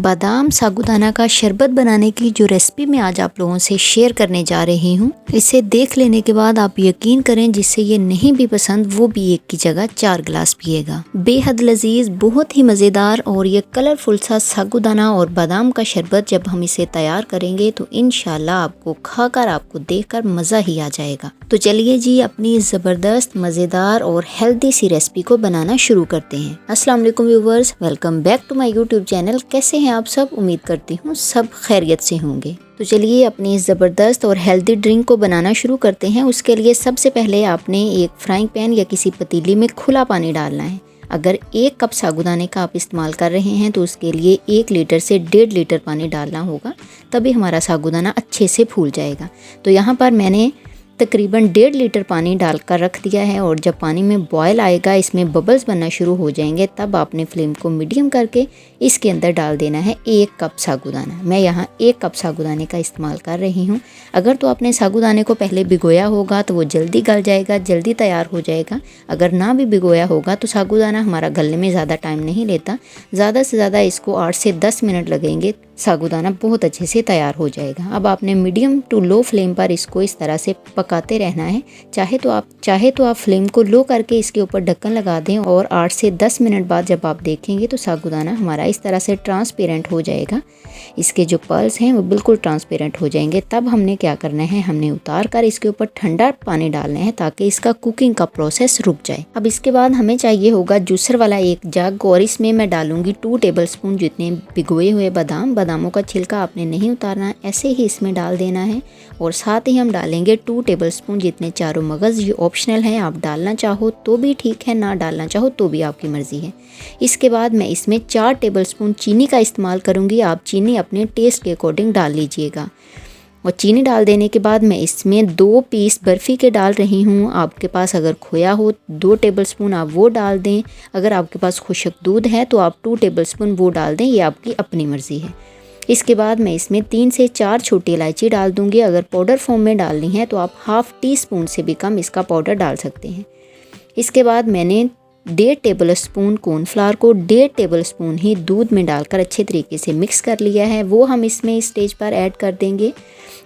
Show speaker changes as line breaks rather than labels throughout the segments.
बादाम साबूदाना का शरबत बनाने की जो रेसिपी मैं आज आप लोगों से शेयर करने जा रही हूँ, इसे देख लेने के बाद आप यकीन करें जिससे ये नहीं भी पसंद वो भी एक की जगह 4 गिलास पिएगा। बेहद लजीज, बहुत ही मज़ेदार और ये कलरफुल सा साबूदाना और बादाम का शरबत जब हम इसे तैयार करेंगे तो इंशाल्लाह आपको खाकर, आपको देखकर मज़ा ही आ जाएगा। तो चलिए जी, अपनी ज़बरदस्त मज़ेदार और हेल्दी सी रेसिपी को बनाना शुरू करते हैं। अस्सलाम वालेकुम viewers, welcome back to my YouTube channel. कैसे हैं आप सब? उम्मीद करती हूँ सब खैरियत से होंगे। तो चलिए अपनी ज़बरदस्त और हेल्दी ड्रिंक को बनाना शुरू करते हैं। उसके लिए सबसे पहले आपने एक फ्राइंग पैन या किसी पतीली में खुला पानी डालना है। अगर 1 कप साबूदाने का आप इस्तेमाल कर रहे हैं तो उसके लिए 1 लीटर से 1.5 लीटर पानी डालना होगा, तभी हमारा साबूदाना अच्छे से फूल जाएगा। तो यहाँ पर मैंने तकरीबन 1.5 लीटर पानी डालकर रख दिया है और जब पानी में बॉयल आएगा, इसमें बबल्स बनना शुरू हो जाएंगे, तब आपने फ्लेम को मीडियम करके इसके अंदर डाल देना है 1 कप साबूदाना। मैं यहाँ 1 कप साबूदाने का इस्तेमाल कर रही हूँ। अगर तो आपने साबूदाने को पहले भिगोया होगा तो वो जल्दी गल जाएगा, जल्दी तैयार हो जाएगा। अगर ना भी भिगोया होगा तो साबूदाना हमारा गलने में ज़्यादा टाइम नहीं लेता, ज़्यादा से ज़्यादा इसको 8 से 10 मिनट लगेंगे, साबूदाना बहुत अच्छे से तैयार हो जाएगा। अब आपने मीडियम टू लो फ्लेम पर इसको इस तरह से पकाते रहना है। चाहे तो आप फ्लेम को लो करके इसके ऊपर ढक्कन लगा दें और 8 से 10 मिनट बाद जब आप देखेंगे तो साबूदाना हमारा इस तरह से ट्रांसपेरेंट हो जाएगा। इसके जो पल्स हैं वो बिल्कुल ट्रांसपेरेंट हो जाएंगे। तब हमने क्या करना है, हमने उतार कर इसके ऊपर ठंडा पानी डालना है ताकि इसका कुकिंग का प्रोसेस रुक जाए। अब इसके बाद हमें चाहिए होगा जूसर वाला एक जग और इसमें मैं डालूंगी 2 टेबलस्पून जितने भिगोए हुए बादामों का छिलका आपने नहीं उतारना, ऐसे ही इसमें डाल देना है। और साथ ही हम डालेंगे 2 टेबलस्पून जितने चारों मगज़। ये ऑप्शनल है, आप डालना चाहो तो भी ठीक है, ना डालना चाहो तो भी आपकी मर्ज़ी है। इसके बाद मैं इसमें 4 टेबलस्पून चीनी का इस्तेमाल करूँगी। आप चीनी अपने टेस्ट के अकॉर्डिंग डाल लीजिएगा। और चीनी डाल देने के बाद मैं इसमें 2 पीस बर्फ़ी के डाल रही हूँ। आपके पास अगर खोया हो 2 टेबलस्पून आप वो डाल दें। अगर आपके पास खुशक दूध है तो आप 2 टेबलस्पून वो डाल दें, ये आपकी अपनी मर्ज़ी है। इसके बाद मैं इसमें 3 से 4 छोटी इलायची डाल दूँगी। अगर पाउडर फॉर्म में डालनी है तो आप ½ टीस्पून से भी कम इसका पाउडर डाल सकते हैं। इसके बाद मैंने 1.5 टेबलस्पून कॉर्नफ्लावर को 1.5 टेबलस्पून ही दूध में डालकर अच्छे तरीके से मिक्स कर लिया है। वो हम इसमें इस स्टेज पर ऐड कर देंगे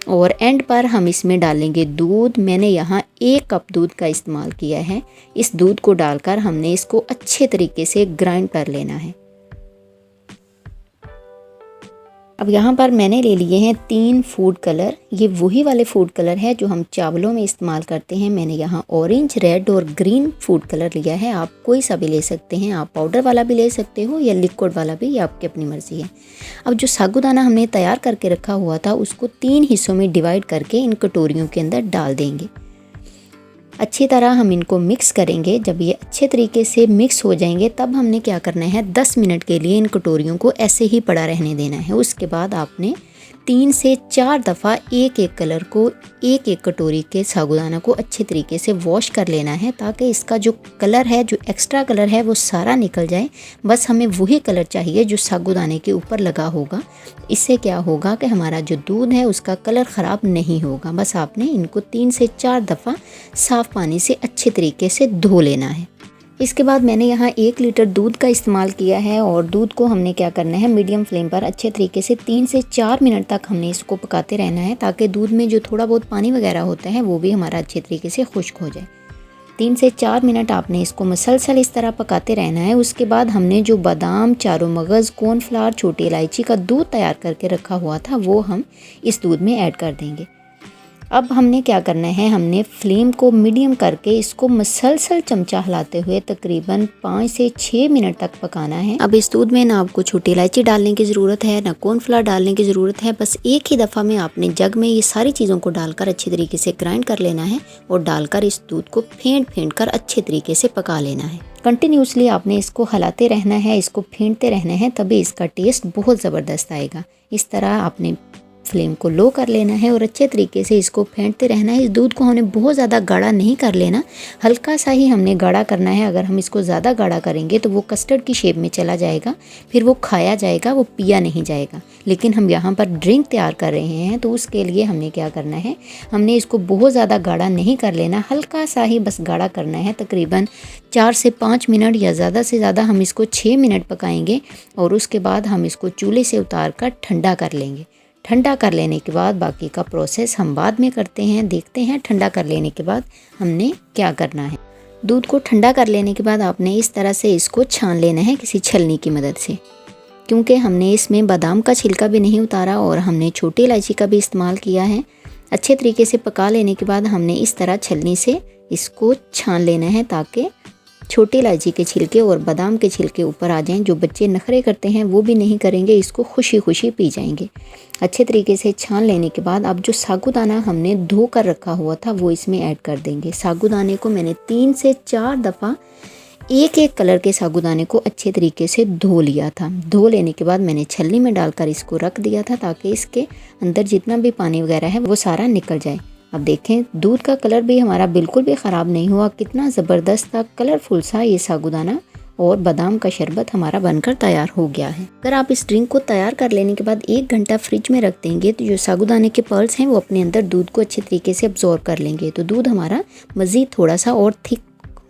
और एंड पर हम इसमें डालेंगे दूध। मैंने यहाँ 1 कप दूध का इस्तेमाल किया है। इस दूध को डालकर हमने इसको अच्छे तरीके से ग्राइंड कर लेना है। अब यहाँ पर मैंने ले लिए हैं 3 फूड कलर। ये वही वाले फूड कलर है जो हम चावलों में इस्तेमाल करते हैं। मैंने यहाँ ऑरेंज, रेड और ग्रीन फूड कलर लिया है। आप कोई सा भी ले सकते हैं, आप पाउडर वाला भी ले सकते हो या लिक्विड वाला भी, ये आपकी अपनी मर्ज़ी है। अब जो साबूदाना हमने तैयार करके रखा हुआ था उसको 3 हिस्सों में डिवाइड करके इन कटोरियों के अंदर डाल देंगे। अच्छी तरह हम इनको मिक्स करेंगे। जब ये अच्छे तरीके से मिक्स हो जाएंगे तब हमने क्या करना है, 10 मिनट के लिए इन कटोरियों को ऐसे ही पड़ा रहने देना है। उसके बाद आपने 3 से 4 दफ़ा एक कलर को, एक कटोरी के साबूदाना को अच्छे तरीके से वॉश कर लेना है ताकि इसका जो कलर है, जो एक्स्ट्रा कलर है वो सारा निकल जाए। बस हमें वही कलर चाहिए जो साबूदाने के ऊपर लगा होगा। इससे क्या होगा कि हमारा जो दूध है उसका कलर ख़राब नहीं होगा। बस आपने इनको 3 से 4 दफ़ा साफ़ पानी से अच्छे तरीके से धो लेना है। इसके बाद मैंने यहाँ 1 लीटर दूध का इस्तेमाल किया है और दूध को हमने क्या करना है, मीडियम फ्लेम पर अच्छे तरीके से 3 से 4 मिनट तक हमने इसको पकाते रहना है ताकि दूध में जो थोड़ा बहुत पानी वगैरह होता है वो भी हमारा अच्छे तरीके से खुश्क हो जाए। 3 से 4 मिनट आपने इसको मसलसल इस तरह पकाते रहना है। उसके बाद हमने जो बादाम, चारों मगज़, कॉर्नफ्लावर, छोटी इलायची का दूध तैयार करके रखा हुआ था वो हम इस दूध में ऐड कर देंगे। अब हमने क्या करना है, हमने फ्लेम को मीडियम करके इसको मसलसल चमचा हिलाते हुए तकरीबन 5 से 6 मिनट तक पकाना है। अब इस दूध में ना आपको छोटी इलायची डालने की ज़रूरत है, ना कॉर्नफ्लावर डालने की ज़रूरत है। बस एक ही दफ़ा में आपने जग में ये सारी चीज़ों को डालकर अच्छी तरीके से ग्राइंड कर लेना है और डालकर इस दूध को फेंट कर अच्छे तरीके से पका लेना है। कंटिन्यूसली आपने इसको हिलाते रहना है, इसको फेंटते रहना है, तभी इसका टेस्ट बहुत ज़बरदस्त आएगा। इस तरह आपने फ्लेम को लो कर लेना है और अच्छे तरीके से इसको फेंटते रहना है। इस दूध को हमने बहुत ज़्यादा गाढ़ा नहीं कर लेना, हल्का सा ही हमने गाढ़ा करना है। अगर हम इसको ज़्यादा गाढ़ा करेंगे तो वो कस्टर्ड की शेप में चला जाएगा, फिर वो खाया जाएगा, वो पिया नहीं जाएगा। लेकिन हम यहाँ पर ड्रिंक तैयार कर रहे हैं तो उसके लिए हमने क्या करना है, हमने इसको बहुत ज़्यादा गाढ़ा नहीं कर लेना, हल्का सा ही बस गाढ़ा करना है। तकरीबन 4 से 5 मिनट या ज़्यादा से ज़्यादा हम इसको 6 मिनट पकाएंगे और उसके बाद हम इसको चूल्हे से उतार कर ठंडा कर लेंगे। ठंडा कर लेने के बाद बाकी का प्रोसेस हम बाद में करते हैं। देखते हैं ठंडा कर लेने के बाद हमने क्या करना है। दूध को ठंडा कर लेने के बाद आपने इस तरह से इसको छान लेना है किसी छलनी की मदद से, क्योंकि हमने इसमें बादाम का छिलका भी नहीं उतारा और हमने छोटी इलायची का भी इस्तेमाल किया है। अच्छे तरीके से पका लेने के बाद हमने इस तरह छलनी से इसको छान लेना है ताकि छोटी इलायची के छिलके और बादाम के छिलके ऊपर आ जाएं। जो बच्चे नखरे करते हैं वो भी नहीं करेंगे, इसको खुशी खुशी पी जाएंगे। अच्छे तरीके से छान लेने के बाद अब जो साबूदाना हमने धो कर रखा हुआ था वो इसमें ऐड कर देंगे। साबूदाने को मैंने 3 से 4 दफ़ा एक कलर के साबूदाने को अच्छे तरीके से धो लिया था। धो लेने के बाद मैंने छलनी में डालकर इसको रख दिया था ताकि इसके अंदर जितना भी पानी वगैरह है वो सारा निकल जाए। अब देखें दूध का कलर भी हमारा बिल्कुल भी ख़राब नहीं हुआ, कितना ज़बरदस्त था, कलरफुल सा ये साबूदाना और बादाम का शरबत हमारा बनकर तैयार हो गया है। अगर आप इस ड्रिंक को तैयार कर लेने के बाद 1 घंटा फ्रिज में रख देंगे तो जो साबूदाने के पर्ल्स हैं वो अपने अंदर दूध को अच्छे तरीके से अब्जॉर्ब कर लेंगे, तो दूध हमारा मज़ीद थोड़ा सा और थिक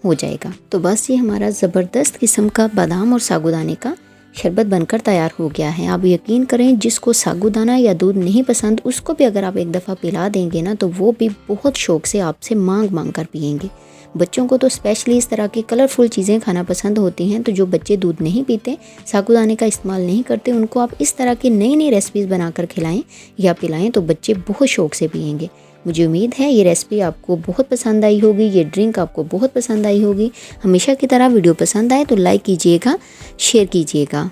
हो जाएगा। तो बस ये हमारा ज़बरदस्त किस्म का बादाम और साबूदाने का शरबत बनकर तैयार हो गया है। आप यकीन करें जिसको साबूदाना या दूध नहीं पसंद उसको भी अगर आप एक दफ़ा पिला देंगे ना तो वो भी बहुत शौक़ से आपसे मांग कर पिएंगे। बच्चों को तो स्पेशली इस तरह की कलरफुल चीज़ें खाना पसंद होती हैं, तो जो बच्चे दूध नहीं पीते, साबूदाने का इस्तेमाल नहीं करते, उनको आप इस तरह की नई नई रेसिपीज़ बनाकर खिलाएं या पिलाएं तो बच्चे बहुत शौक़ से पिएंगे। मुझे उम्मीद है ये रेसिपी आपको बहुत पसंद आई होगी, ये ड्रिंक आपको बहुत पसंद आई होगी। हमेशा की तरह वीडियो पसंद आए तो लाइक कीजिएगा, शेयर कीजिएगा।